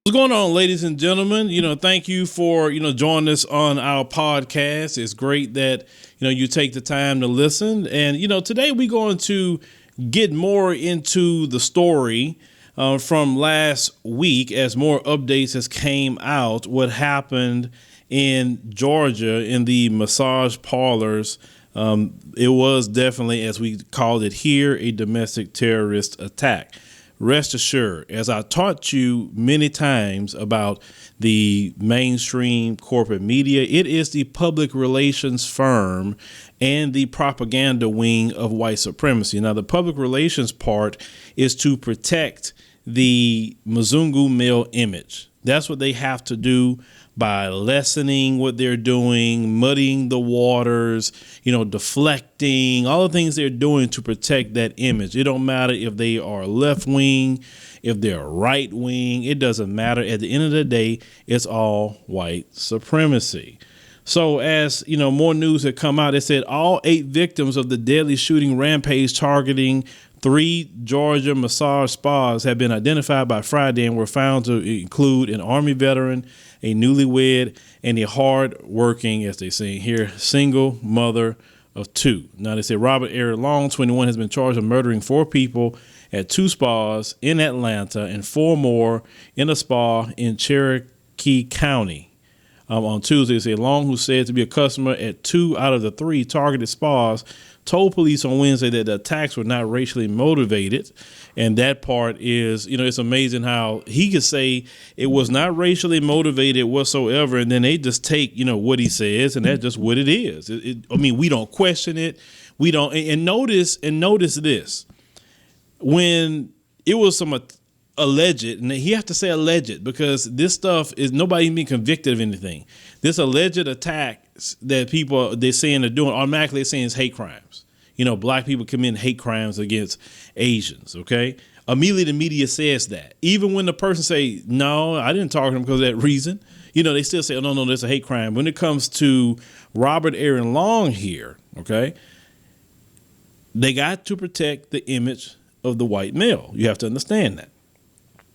What's going on, ladies and gentlemen? Thank you for, joining us on our podcast. It's great that, you take the time to listen. And, today we're going to get more into the story from last week as more updates has came out, what happened in Georgia in the massage parlors. It was definitely, as we called it here, a domestic terrorist attack. Rest assured, as I taught you many times about the mainstream corporate media, it is the public relations firm and the propaganda wing of white supremacy. Now, the public relations part is to protect the Mzungu male image. That's what they have to do by lessening what they're doing, muddying the waters, deflecting, all the things they're doing to protect that image. It don't matter if they are left wing, if they're right wing, it doesn't matter. At the end of the day, it's all white supremacy. So as more news had come out, it said all 8 victims of the deadly shooting rampage targeting 3 Georgia massage spas have been identified by Friday and were found to include an Army veteran, a newlywed, and a hard-working, as they say here, single mother of 2. Now, they say Robert Aaron Long, 21, has been charged with murdering 4 people at 2 spas in Atlanta and 4 more in a spa in Cherokee County. On Tuesday, they say Long, who's said to be a customer at 2 out of the 3 targeted spas, told police on Wednesday that the attacks were not racially motivated. And that part is, it's amazing how he could say it was not racially motivated whatsoever. And then they just take, what he says, and that's just what it is. We don't question it. We don't. And notice this. When it was some alleged, and he have to say alleged because this stuff is nobody being convicted of anything. This alleged attacks that people they're saying are doing automatically saying it's hate crimes. Black people commit hate crimes against Asians. OK, immediately the media says that even when the person say, no, I didn't target him because of that reason. They still say, oh, no, there's a hate crime. When it comes to Robert Aaron Long here. OK, they got to protect the image of the white male. You have to understand that.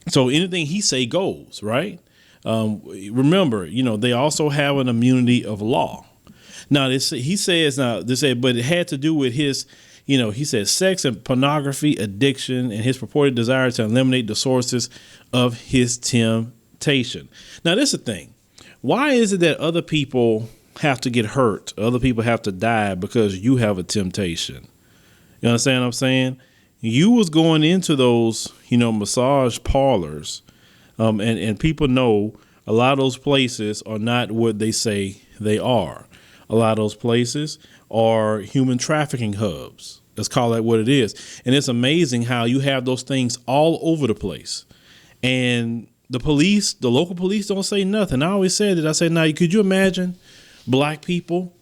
So anything he say goes, right? Remember, they also have an immunity of law. Now, he says, but it had to do with his, he says sex and pornography addiction and his purported desire to eliminate the sources of his temptation. Now, this is the thing. Why is it that other people have to get hurt? Other people have to die because you have a temptation? You understand what I'm saying? You was going into those, massage parlors, and people know a lot of those places are not what they say they are. A lot of those places are human trafficking hubs. Let's call that what it is. And it's amazing how you have those things all over the place. And the local police don't say nothing. I always said it. I said, now, could you imagine black people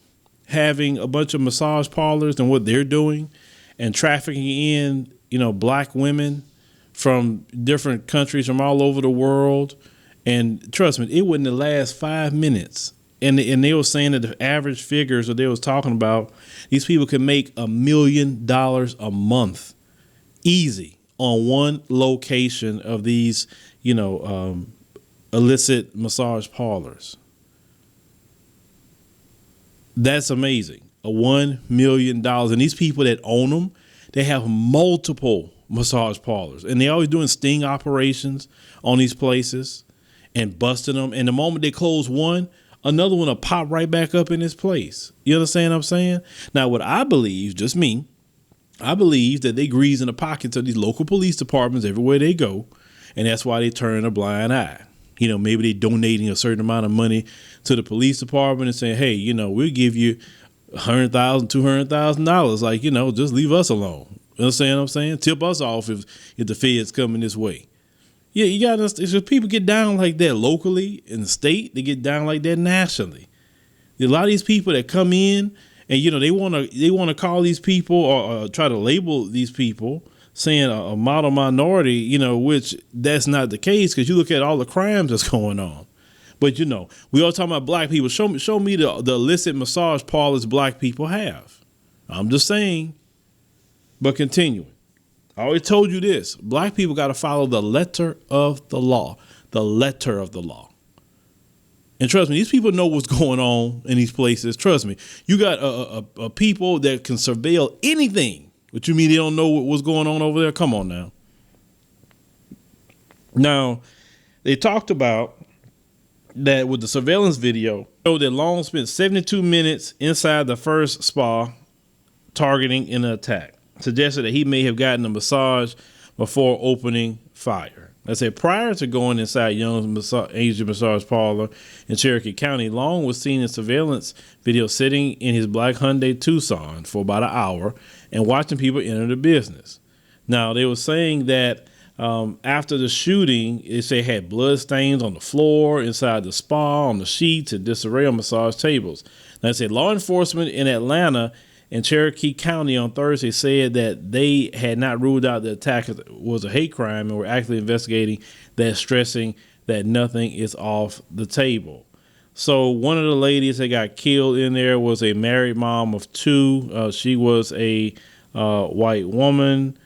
having a bunch of massage parlors and what they're doing and trafficking in, black women from different countries from all over the world? And trust me, it wouldn't last 5 minutes. And they were saying that the average figures that they was talking about, these people can make $1 million a month easy on one location of these, illicit massage parlors. That's amazing. $1 million. And these people that own them, they have multiple massage parlors, and they always doing sting operations on these places and busting them. And the moment they close one, another one will pop right back up in this place. You understand what I'm saying? Now, what I believe, just me, I believe that they grease in the pockets of these local police departments everywhere they go. And that's why they turn a blind eye. Maybe they donating a certain amount of money to the police department and saying, hey, we'll give you $100,000, $200,000. Like, just leave us alone. You understand what I'm saying? Tip us off if the Fed's coming this way. Yeah, you got to. If people get down like that locally in the state, they get down like that nationally. A lot of these people that come in and they want to call these people or try to label these people saying a model minority, which that's not the case because you look at all the crimes that's going on. But we all talking about black people. Show me the illicit massage parlors black people have. I'm just saying. But continuing. I always told you this. Black people got to follow the letter of the law. the letter of the law. And trust me, these people know what's going on in these places. Trust me, you got a people that can surveil anything. But you mean they don't know what's going on over there? Come on now. Now, they talked about that with the surveillance video, showed that Long spent 72 minutes inside the first spa targeting an attack. Suggested that he may have gotten a massage before opening fire. I said prior to going inside Young's Asian massage parlor in Cherokee County, Long was seen in surveillance video sitting in his black Hyundai Tucson for about an hour and watching people enter the business. Now, they were saying that after the shooting, they say had blood stains on the floor, inside the spa, on the sheets, and disarray on massage tables. Now, they said law enforcement in Atlanta and Cherokee County on Thursday said that they had not ruled out the attack was a hate crime and were actively investigating that, stressing that nothing is off the table. So one of the ladies that got killed in there was a married mom of two. She was a white woman.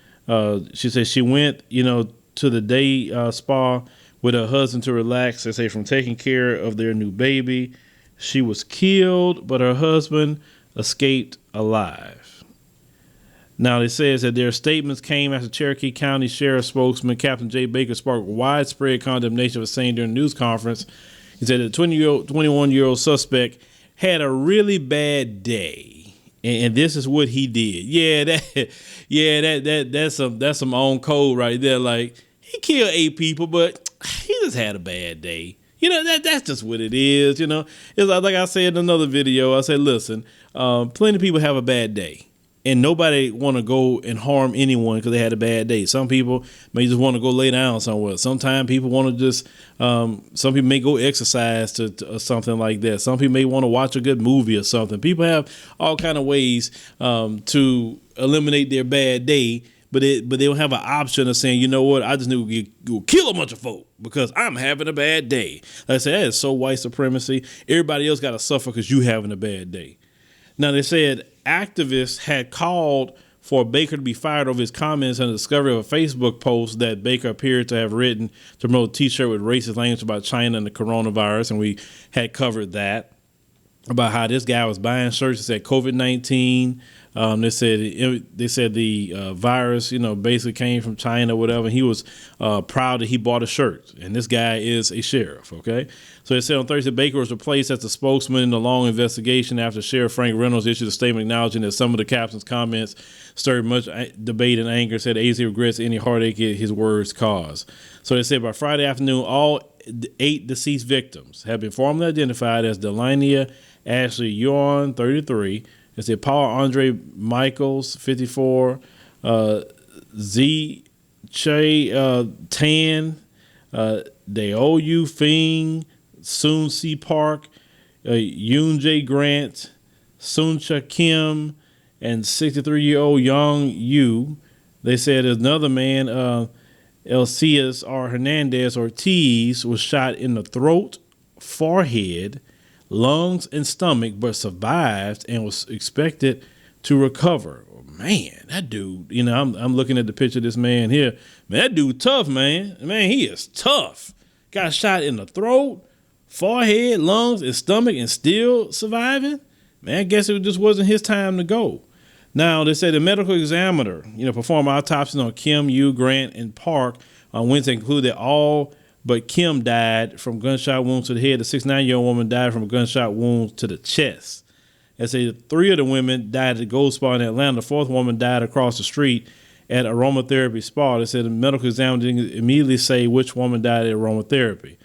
She said she went, to the day spa with her husband to relax, they say, from taking care of their new baby. She was killed, but her husband escaped alive. Now, it says that their statements came after Cherokee County Sheriff spokesman Captain Jay Baker sparked widespread condemnation of a saying during a news conference. He said the 21-year-old suspect had a really bad day, and this is what he did. That's some on code right there. Like, he killed 8 people, but he just had a bad day. That's just what it is. It's like I said in another video. I said, listen, plenty of people have a bad day, and nobody want to go and harm anyone because they had a bad day. Some people may just want to go lay down somewhere. Sometimes people want to just, some people may go exercise or something like that. Some people may want to watch a good movie or something. People have all kind of ways to eliminate their bad day. But they don't have an option of saying, you know what, I just need to kill a bunch of folk because I'm having a bad day. Like I said, that is so white supremacy. Everybody else got to suffer because you having a bad day. Now, they said activists had called for Baker to be fired over his comments on the discovery of a Facebook post that Baker appeared to have written to promote a T-shirt with racist language about China and the coronavirus. And we had covered that, about how this guy was buying shirts that said COVID-19. They said the virus, basically came from China or whatever. He was proud that he bought a shirt, and this guy is a sheriff. Okay, so they said on Thursday Baker was replaced as the spokesman in the long investigation after Sheriff Frank Reynolds issued a statement acknowledging that some of the captain's comments stirred much debate and anger. Said AZ regrets any heartache his words caused. So they said by Friday afternoon, all 8 deceased victims have been formally identified as Delania Ashley Yuan, 33. They said Paul Andre Michaels, 54, Z Che Tan, Daoyu Fing, Soon C Park, Yoon J Grant, Soon Cha Kim, and 63-year-old Young Yu. They said another man, Elcias R. Hernandez Ortiz, was shot in the throat, forehead, lungs, and stomach, but survived and was expected to recover. Man, that dude, I'm looking at the picture of this man here. Man, that dude tough, man. Man, he is tough. Got shot in the throat, forehead, lungs, and stomach, and still surviving. Man, I guess it just wasn't his time to go. Now, they say the medical examiner, performed autopsies on Kim, Yu, Grant, and Park on Wednesday, and concluded that all but Kim died from gunshot wounds to the head. The 69-year-old woman died from a gunshot wound to the chest. They say 3 of the women died at the Gold Spa in Atlanta. The 4th woman died across the street at aromatherapy spa. They said the medical examiner didn't immediately say which woman died at aromatherapy.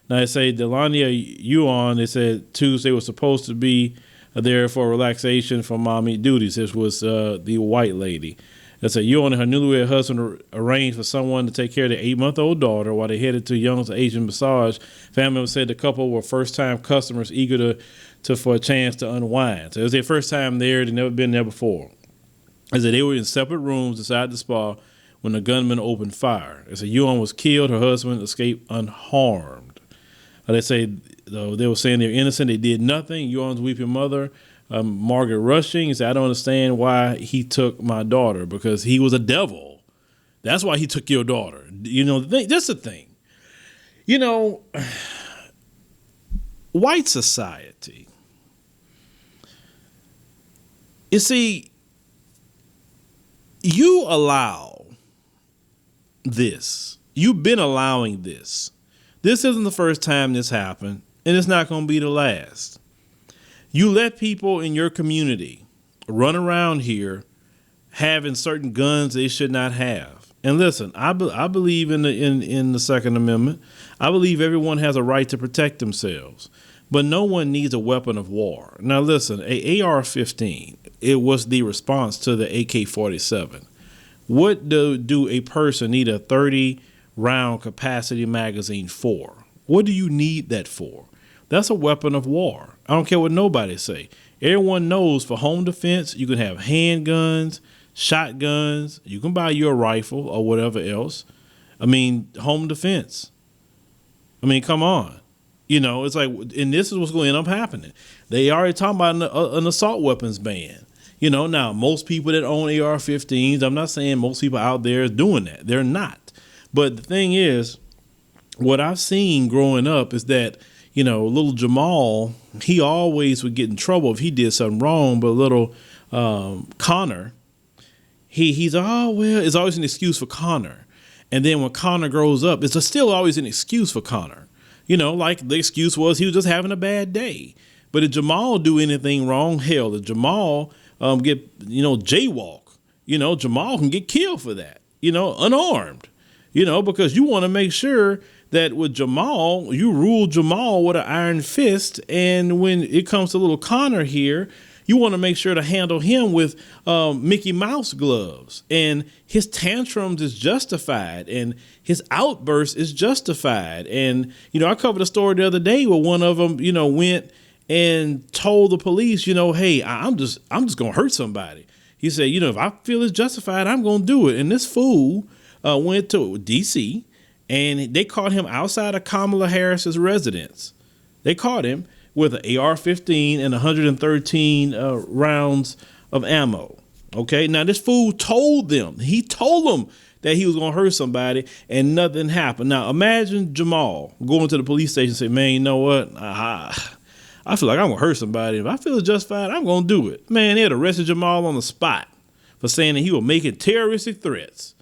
Now, they say Delania Yuan, they said Tuesday was supposed to be there for relaxation from mommy duties. This was the white lady. They said Yuan and her newlywed husband arranged for someone to take care of their 8-month-old daughter while they headed to Young's Asian massage. Family members said the couple were first-time customers eager for a chance to unwind. So it was their first time there. They'd never been there before. They said they were in separate rooms inside the spa when the gunman opened fire. They said Yuan was killed. Her husband escaped unharmed. They say they were saying they're innocent. They did nothing. Yuan's weeping mother, Margaret Rushing, said, I don't understand why he took my daughter, because he was a devil. That's why he took your daughter. That's the thing. You know, white society, you see, you allow this. You've been allowing this. This isn't the first time this happened, and it's not going to be the last. You let people in your community run around here having certain guns they should not have. And listen, I believe in the Second Amendment. I believe everyone has a right to protect themselves, but no one needs a weapon of war. Now listen, a AR-15, it was the response to the AK-47. What do a person need a 30-round capacity magazine for? What do you need that for? That's a weapon of war. I don't care what nobody say. Everyone knows for home defense, you can have handguns, shotguns. You can buy your rifle or whatever else. I mean, home defense. I mean, come on. You know, it's like, and this is what's going to end up happening. They already talking about an assault weapons ban. You know, now most people that own AR-15s, I'm not saying most people out there is doing that. They're not. But the thing is, what I've seen growing up is that, you know, little Jamal, he always would get in trouble if he did something wrong. But little Connor, he's it's always an excuse for Connor. And then when Connor grows up, it's still always an excuse for Connor. You know, like the excuse was he was just having a bad day. But if Jamal do anything wrong, hell, if Jamal jaywalk, you know, Jamal can get killed for that, you know, unarmed, you know, because you want to make sure that with Jamal, you rule Jamal with an iron fist. And when it comes to little Connor here, you want to make sure to handle him with Mickey Mouse gloves. And his tantrums is justified and his outburst is justified. And, you know, I covered a story the other day where one of them, you know, went and told the police, you know, hey, I'm just going to hurt somebody. He said, you know, if I feel it's justified, I'm going to do it. And this fool went to D.C. and they caught him outside of Kamala Harris's residence. They caught him with an AR-15 and 113 rounds of ammo. Okay, now this fool told them that he was going to hurt somebody and nothing happened. Now imagine Jamal going to the police station and say, man, you know what? I feel like I'm going to hurt somebody. If I feel it's justified, I'm going to do it. Man, they had arrested Jamal on the spot for saying that he was making terroristic threats,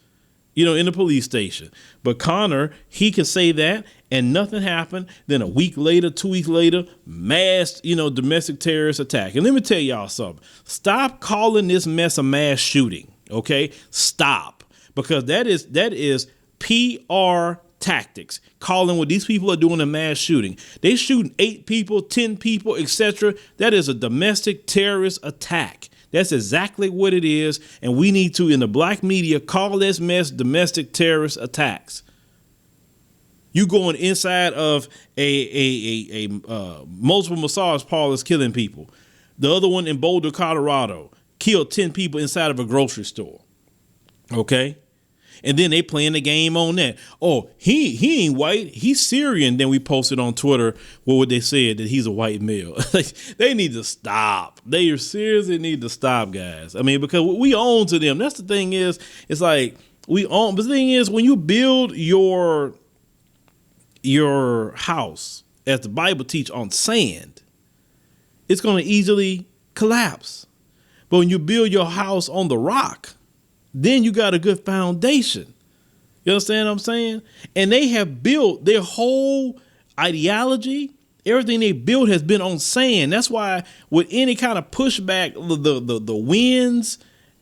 you know, in the police station. But Connor, he can say that and nothing happened. Then a week later, 2 weeks later, mass, you know, domestic terrorist attack. And let me tell y'all something. Stop calling this mess a mass shooting. OK, stop, because that is PR tactics, calling what these people are doing a mass shooting. They shooting 8 people, 10 people, etc. That is a domestic terrorist attack. That's exactly what it is. And we need to, in the black media, call this mess domestic terrorist attacks. You going inside of a multiple massage parlors killing people. The other one in Boulder, Colorado, killed 10 people inside of a grocery store. Okay. And then they playing the game on that. Oh, he ain't white. He's Syrian. Then we posted on Twitter what they said, that he's a white male. They need to stop. They seriously need to stop, guys. I mean, because we own to them. That's the thing is, it's like we own. But the thing is, when you build your house, as the Bible teach, on sand, it's going to easily collapse. But when you build your house on the rock, then you got a good foundation. You understand what I'm saying? And they have built their whole ideology. Everything they built has been on sand. That's why with any kind of pushback, the winds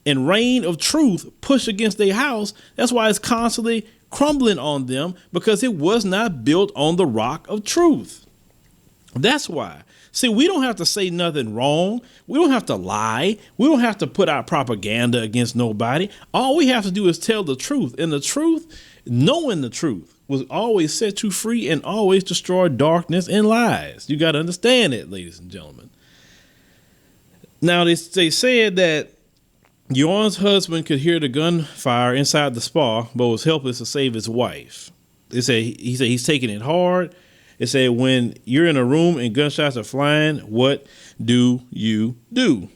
and rain of truth push against their house. That's why it's constantly crumbling on them, because it was not built on the rock of truth. That's why. See, we don't have to say nothing wrong. We don't have to lie. We don't have to put out propaganda against nobody. All we have to do is tell the truth. And the truth, knowing the truth, will always set you free and always destroy darkness and lies. You got to understand it, ladies and gentlemen. Now, they said that Yorn's husband could hear the gunfire inside the spa, but was helpless to save his wife. He said he's taking it hard. It said, when you're in a room and gunshots are flying, what do you do?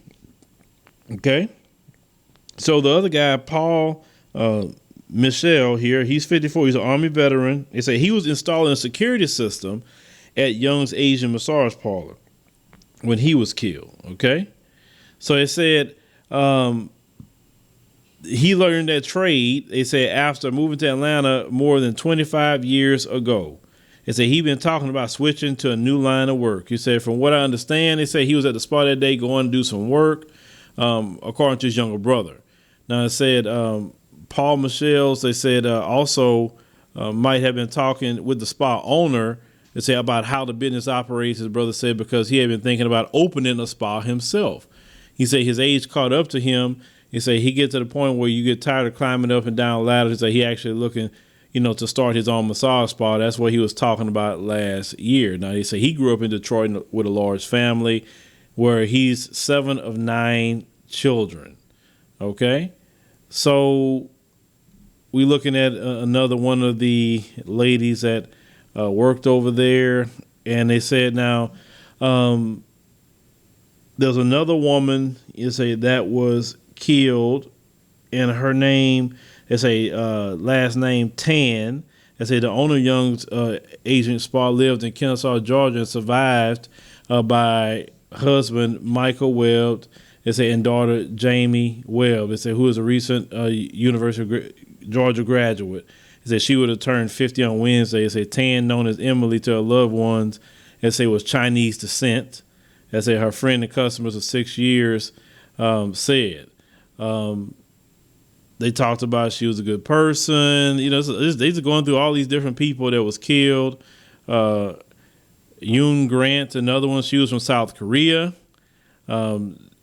Okay. So the other guy, Paul Michelle here, he's 54. He's an Army veteran. They say he was installing a security system at Young's Asian massage parlor when he was killed. Okay. So it said he learned that trade, they said, after moving to Atlanta more than 25 years ago. They said he'd been talking about switching to a new line of work. He said, from what I understand, they said he was at the spot that day going to do some work, according to his younger brother. Now, it said Paul Michelle's, they said also might have been talking with the spa owner, they say, about how the business operates, his brother said, because he had been thinking about opening a spa himself. He said his age caught up to him. He said he gets to the point where you get tired of climbing up and down ladders. He said he actually looking, to start his own massage spa. That's what he was talking about last year. Now, he said he grew up in Detroit with a large family where he's 7 of 9 children. Okay. So we looking at another one of the ladies that worked over there. And they said now, there's another woman, you say, that was killed, and her name is last name Tan. They say the owner of Young's Asian spa lived in Kennesaw, Georgia, and survived by husband Michael Webb. They say and daughter Jamie Webb. They say who is a recent University of Georgia graduate. They say she would have turned 50 on Wednesday. They say Tan, known as Emily to her loved ones, they say was Chinese descent. They say her friend and customers of 6 years said. They talked about she was a good person. They just going through all these different people that was killed. Yoon Grant, another one, she was from South Korea.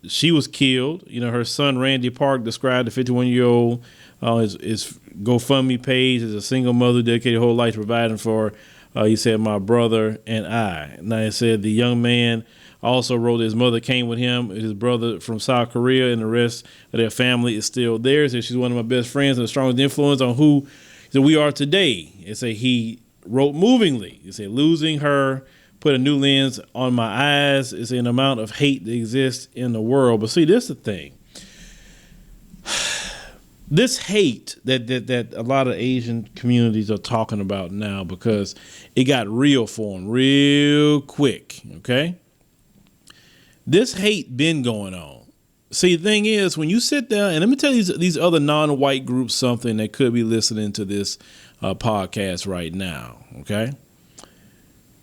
She was killed. Her son, Randy Park, described the 51-year-old his GoFundMe page as a single mother dedicated her whole life to providing for, he said, my brother and I. Now, he said the young man also wrote his mother came with him, his brother from South Korea, and the rest of their family is still there. He said she's one of my best friends and the strongest influence on who we are today. He said he wrote movingly. He said losing her put a new lens on my eyes. It's an amount of hate that exists in the world. But see, this is the thing. This hate that a lot of Asian communities are talking about now, because it got real for them real quick, okay? This hate been going on. See, the thing is, when you sit down, and let me tell you these other non-white groups something that could be listening to this podcast right now, okay?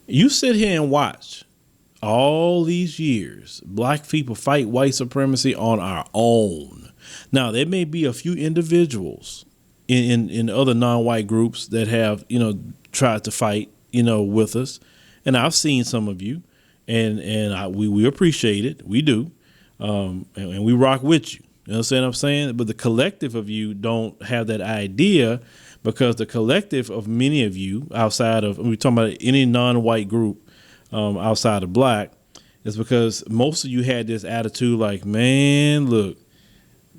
You sit here and watch all these years, black people fight white supremacy on our own. Now, there may be a few individuals in other non-white groups that have, tried to fight, with us. And I've seen some of you, and we appreciate it. We do. And we rock with you. You know what I'm saying? But the collective of you don't have that idea, because the collective of many of you outside of, we're talking about any non-white group outside of black, is because most of you had this attitude like, man, look,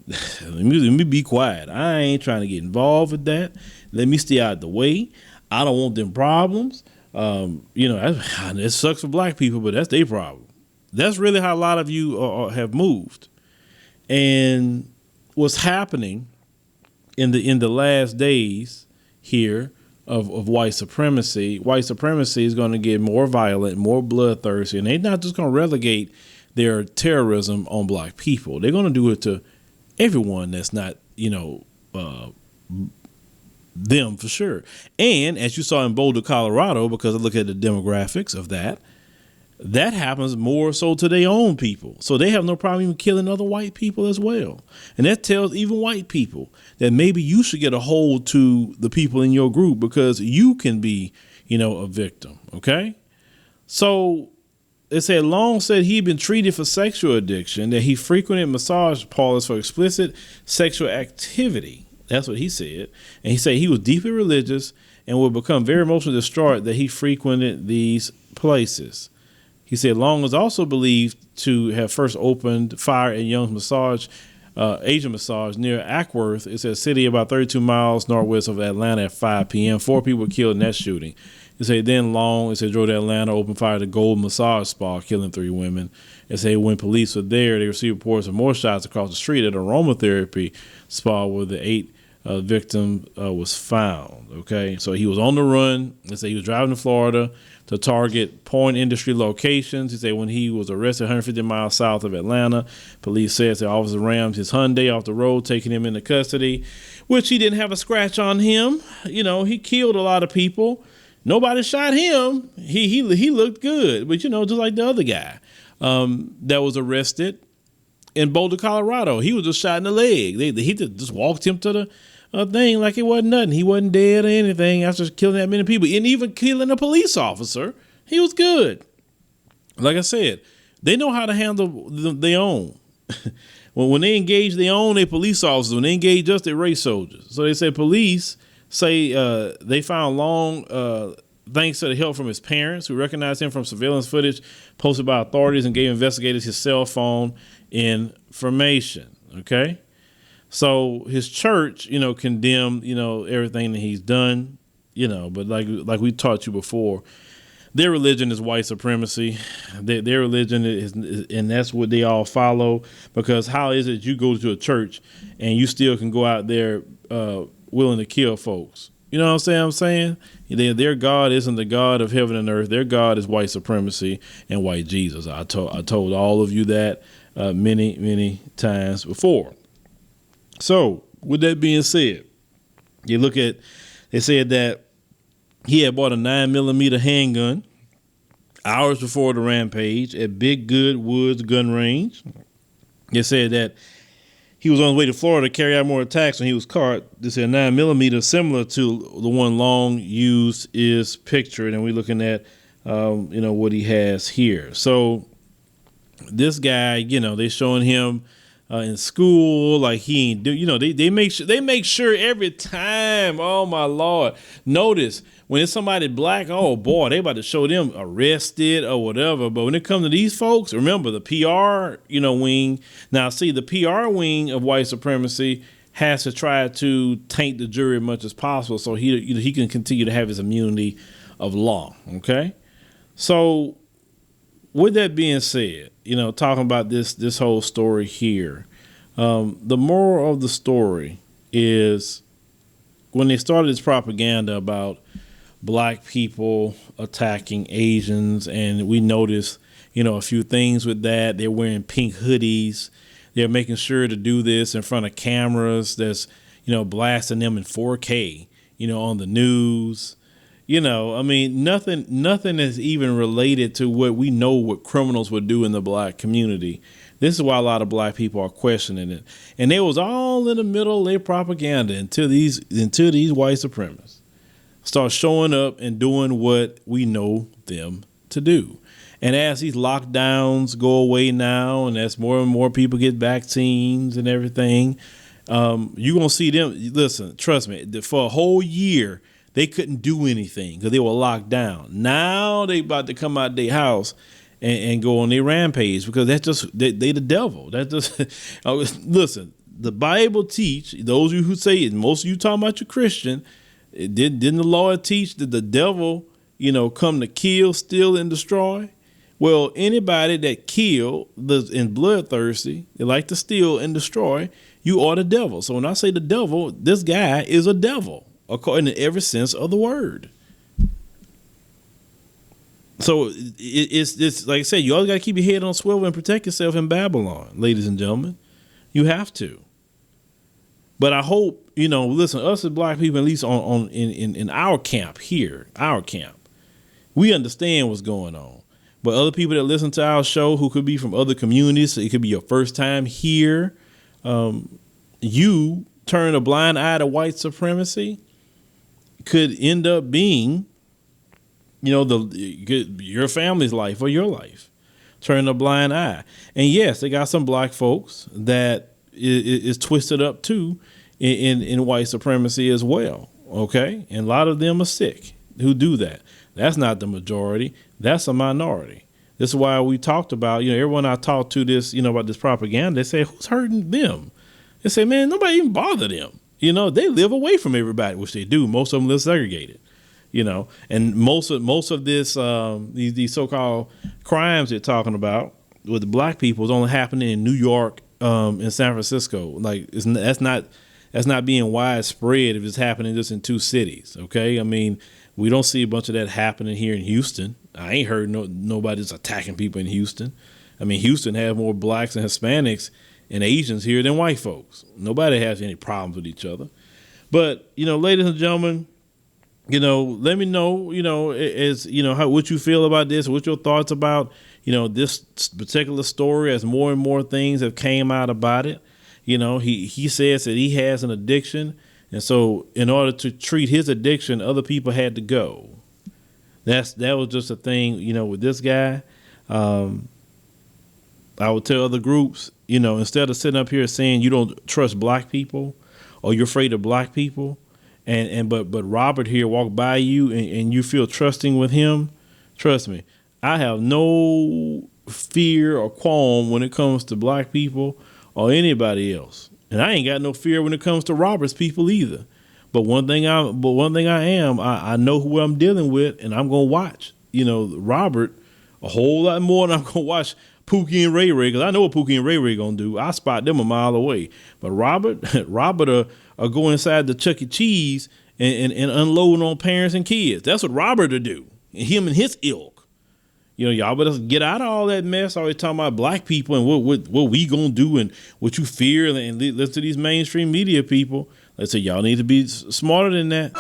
let me be quiet. I ain't trying to get involved with that. Let me stay out the way. I don't want them problems. It sucks for black people, but that's their problem. That's really how a lot of you have moved. And what's happening in the last days here of white supremacy is going to get more violent, more bloodthirsty, and they're not just going to relegate their terrorism on black people. They're going to do it to everyone that's not, them for sure. And as you saw in Boulder, Colorado, because I look at the demographics of that happens more so to their own people. So they have no problem even killing other white people as well. And that tells even white people that maybe you should get a hold to the people in your group, because you can be, a victim. Okay. So they said Long said he'd been treated for sexual addiction, that he frequented massage parlors for explicit sexual activity. That's what he said. And he said he was deeply religious and would become very emotionally distraught that he frequented these places. He said Long was also believed to have first opened fire at Young's massage, Asian massage near Ackworth. It's a city about 32 miles northwest of Atlanta at 5 p.m. 4 people were killed in that shooting. They say then Long, they said, drove to Atlanta, opened fire at the Gold Massage Spa, killing 3 women. They say when police were there, they received reports of more shots across the street at an aromatherapy spa where the 8 victim was found. Okay, so he was on the run. They say he was driving to Florida to target porn industry locations. He said when he was arrested 150 miles south of Atlanta, police says the officer rammed his Hyundai off the road, taking him into custody, which he didn't have a scratch on him. You know, he killed a lot of people. Nobody shot him. He looked good, but just like the other guy that was arrested in Boulder, Colorado, he was just shot in the leg. He just walked him to the thing like it wasn't nothing. He wasn't dead or anything after killing that many people, and even killing a police officer. He was good. Like I said, they know how to handle their own. When they engage their own, they police officers. When they engage us, they race soldiers. So they say police say they found Long thanks to the help from his parents, who recognized him from surveillance footage posted by authorities and gave investigators his cell phone information. Okay, so his church, condemned, everything that he's done, but like we taught you before, their religion is white supremacy. Their religion is, and that's what they all follow. Because how is it you go to a church and you still can go out there willing to kill folks? You know what I'm saying? Their God isn't the God of heaven and earth. Their God is white supremacy and white Jesus. I told all of you that many, many times before. So with that being said, they said that he had bought a 9mm handgun hours before the rampage at Big Good Woods gun range. They said that he was on his way to Florida to carry out more attacks when he was caught. They said 9mm, similar to the one Long used, is pictured, and we're looking at, what he has here. So this guy, they showing him in school like he ain't do. They make sure every time. Oh my Lord! Notice when it's somebody black, oh boy, they about to show them arrested or whatever. But when it comes to these folks, remember the PR, wing. Now, see, the PR wing of white supremacy has to try to taint the jury as much as possible, so he can continue to have his immunity of law. Okay, so with that being said, talking about this whole story here, the moral of the story is when they started this propaganda about black people attacking Asians, and we noticed, a few things with that. They're wearing pink hoodies. They're making sure to do this in front of cameras that's, blasting them in 4K, on the news. Nothing is even related to what we know what criminals would do in the black community. This is why a lot of black people are questioning it. And it was all in the middle of their propaganda until these white supremacists start showing up and doing what we know them to do. And as these lockdowns go away now, and as more and more people get vaccines and everything, you're going to see them. Listen, trust me, for a whole year, they couldn't do anything because they were locked down. Now they about to come out their house and go on their rampage, because that's just, they the devil. That's just, listen, the Bible teach, those of you who say it, most of you talking about you're Christian, didn't the Lord teach that the devil, come to kill, steal, and destroy? Well, anybody that kill and bloodthirsty, they like to steal and destroy, you are the devil. So when I say the devil, this guy is a devil, according to every sense of the word. So it's like I said, you always got to keep your head on swivel and protect yourself in Babylon, ladies and gentlemen. You have to. But I hope, listen, us as black people, at least in our camp here, we understand what's going on. But other people that listen to our show who could be from other communities, so it could be your first time here, you turn a blind eye to white supremacy could end up being, your family's life or your life. Turn a blind eye. And yes, they got some black folks that is twisted up too in white supremacy as well. Okay. And a lot of them are sick who do that. That's not the majority. That's a minority. This is why we talked about, everyone I talked to this, about this propaganda, they say, who's hurting them? They say, man, nobody even bother them. They live away from everybody, which they do. Most of them live segregated, and most of this, these so-called crimes they're talking about with the black people is only happening in New York, in San Francisco. Like that's not that's not being widespread if it's happening just in 2 cities. Okay. I mean, we don't see a bunch of that happening here in Houston. I ain't heard nobody's attacking people in Houston. I mean, Houston has more blacks and Hispanics and Asians here than white folks. Nobody has any problems with each other. But, ladies and gentlemen, let me know, what you feel about this, what your thoughts about, this particular story as more and more things have came out about it. He says that he has an addiction. And so in order to treat his addiction, other people had to go. That was just a thing, with this guy. I would tell other groups, instead of sitting up here saying you don't trust black people or you're afraid of black people, but Robert here walked by you and you feel trusting with him, trust me, I have no fear or qualm when it comes to black people or anybody else. And I ain't got no fear when it comes to Robert's people either. But one thing I am, I know who I'm dealing with, and I'm gonna watch, Robert a whole lot more than I'm gonna watch Pookie and Ray Ray, because I know what Pookie and Ray Ray gonna do. I spot them a mile away. But Robert are go inside the Chuck E. Cheese and unloading on parents and kids. That's what Robert will do. And him and his ilk. Y'all better get out of all that mess. Always talking about black people and what we gonna do and what you fear, and listen to these mainstream media people. Let's say y'all need to be smarter than that.